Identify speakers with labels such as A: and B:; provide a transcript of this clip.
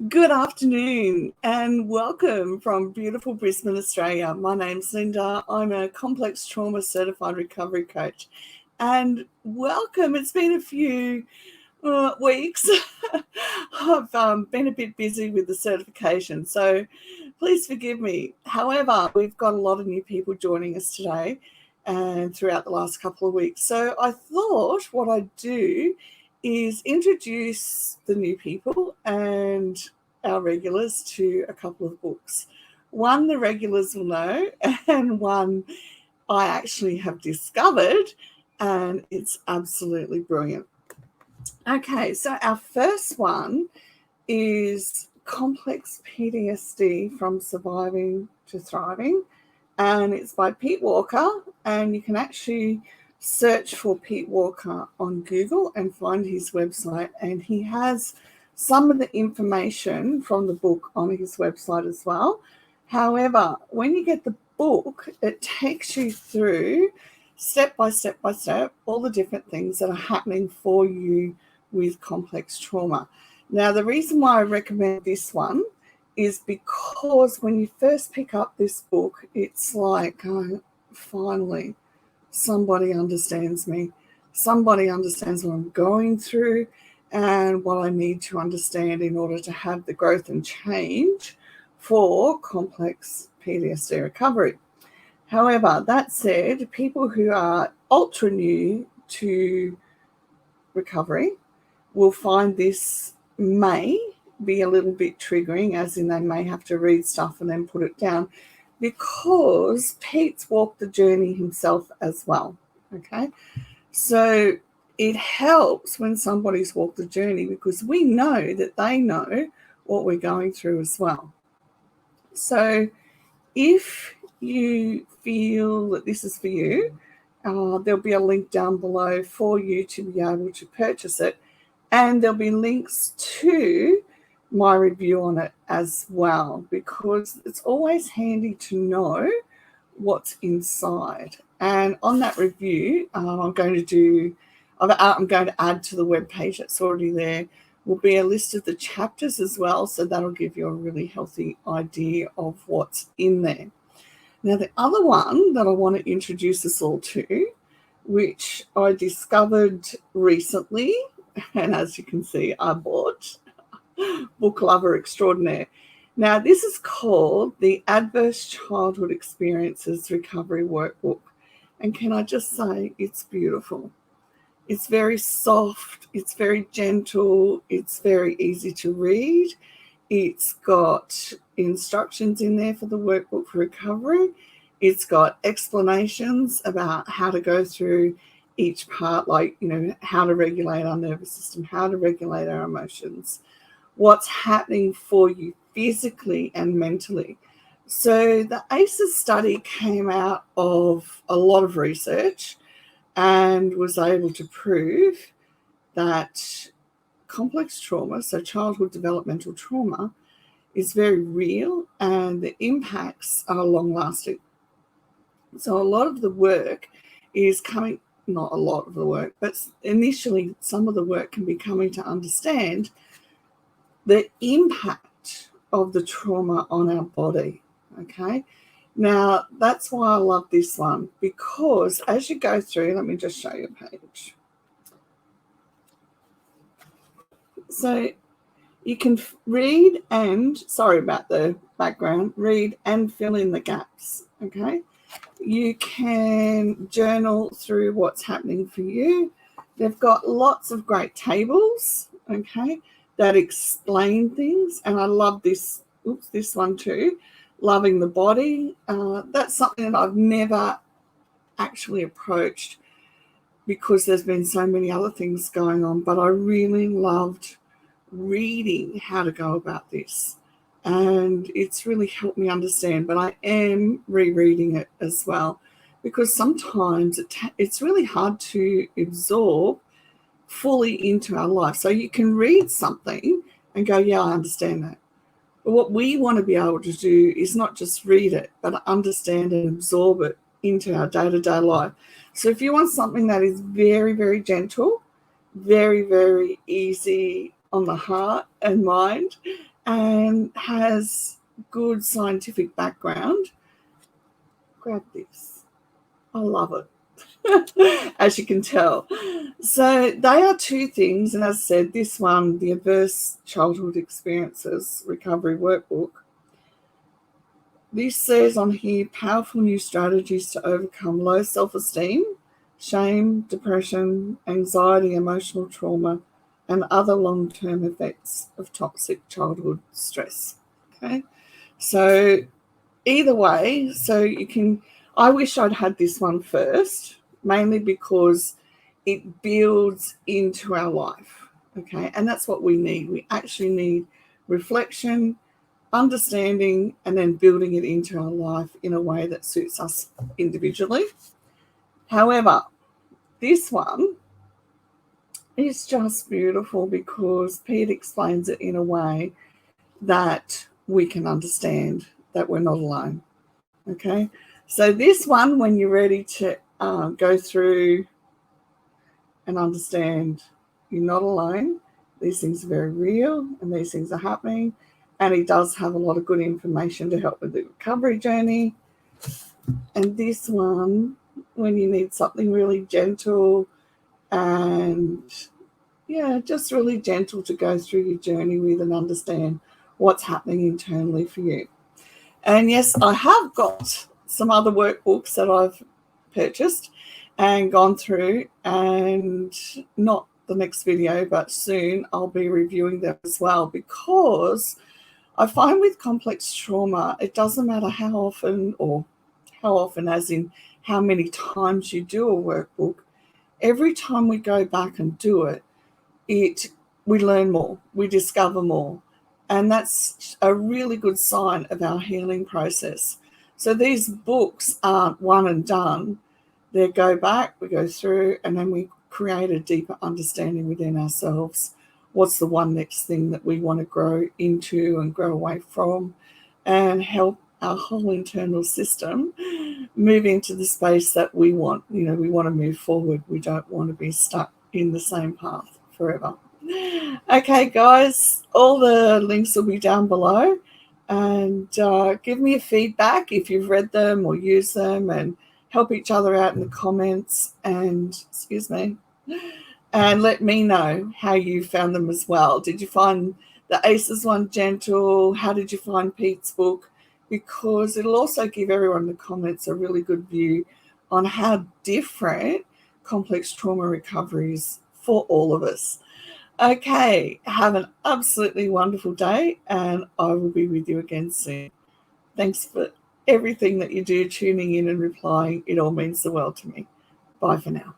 A: Good afternoon and welcome from beautiful Brisbane, Australia. My name's Linda. I'm a complex trauma certified recovery coach. And welcome. It's been a few weeks. I've been a bit busy with the certification, so please forgive me. However, we've got a lot of new people joining us today and throughout the last couple of weeks. So I thought what I'd do is introduce the new people and our regulars to a couple of books. One the regulars will know, and one I actually have discovered, and it's absolutely brilliant. Okay, so our first one is Complex PTSD from Surviving to Thriving, and it's by Pete Walker, and you can actually search for Pete Walker on Google and find his website, and he has some of the information from the book on his website as well. However, when you get the book, it takes you through step by step by step all the different things that are happening for you with complex trauma. Now, the reason why I recommend this one is because when you first pick up this book, it's like, oh, finally, somebody understands me. Somebody understands what I'm going through and what I need to understand in order to have the growth and change for complex PTSD recovery. However, that said, people who are ultra new to recovery will find this may be a little bit triggering, as in they may have to read stuff and then put it down, because Pete's walked the journey himself as well. Okay, so it helps when somebody's walked the journey because we know that they know what we're going through as well. So if you feel that this is for you, there'll be a link down below for you to be able to purchase it, and there'll be links to my review on it as well, because it's always handy to know what's inside. And on that review, I'm going to add to the webpage that's already there will be a list of the chapters as well, so that'll give you a really healthy idea of what's in there. Now, the other one that I want to introduce us all to, which I discovered recently, and as you can see, I bought, book lover extraordinaire. Now, this is called the Adverse Childhood Experiences Recovery Workbook. And can I just say, it's beautiful. It's very soft, it's very gentle, it's very easy to read. It's got instructions in there for the workbook for recovery. It's got explanations about how to go through each part, like, how to regulate our nervous system, how to regulate our emotions, what's happening for you physically and mentally. So the ACEs study came out of a lot of research and was able to prove that complex trauma, so childhood developmental trauma, is very real and the impacts are long-lasting. So a lot of the work is coming, not a lot of the work, but initially some of the work can be coming to understand the impact of the trauma on our body, okay? Now, that's why I love this one, because as you go through, let me just show you a page. So you can read and, sorry about the background, read and fill in the gaps, okay? You can journal through what's happening for you. They've got lots of great tables, okay, that explain things. And I love this one too, Loving the Body. That's something that I've never actually approached because there's been so many other things going on, but I really loved reading how to go about this, and it's really helped me understand. But I am rereading it as well, because sometimes it's really hard to absorb fully into our life. So you can read something and go, yeah, I understand that. But what we want to be able to do is not just read it, but understand and absorb it into our day-to-day life. So if you want something that is very, very gentle, very, very easy on the heart and mind, and has good scientific background. Grab this. I love it, as you can tell. So they are two things, and as I said, this one, the Adverse Childhood Experiences Recovery Workbook, this says on here, powerful new strategies to overcome low self-esteem, shame, depression, anxiety, emotional trauma, and other long-term effects of toxic childhood stress. Okay, so either way, so you can, I wish I'd had this one first, mainly because it builds into our life. Okay, and that's what we need. We actually need reflection, understanding, and then building it into our life in a way that suits us individually. However, this one is just beautiful because Pete explains it in a way that we can understand that we're not alone. Okay, so this one, when you're ready to go through and understand you're not alone, these things are very real and these things are happening, and he does have a lot of good information to help with the recovery journey. And this one, when you need something really gentle and just really gentle to go through your journey with and understand what's happening internally for you. And yes, I have got some other workbooks that I've purchased and gone through, and not the next video, but soon I'll be reviewing them as well, because I find with complex trauma, it doesn't matter how often, or how often as in how many times you do a workbook, every time we go back and do it, we learn more, we discover more. And that's a really good sign of our healing process. So these books aren't one and done. They go back, we go through, and then we create a deeper understanding within ourselves. What's the one next thing that we want to grow into and grow away from, and help our whole internal system move into the space that we want. We want to move forward. We don't want to be stuck in the same path forever. Okay, guys, all the links will be down below, and give me a feedback if you've read them or used them, and help each other out in the comments, and and let me know how you found them as well. Did you find the ACEs one gentle? How did you find Pete's book? Because it'll also give everyone in the comments a really good view on how different complex trauma recovery is for all of us. Okay, have an absolutely wonderful day, and I will be with you again soon. Thanks for everything that you do, tuning in and replying. It all means the world to me. Bye for now.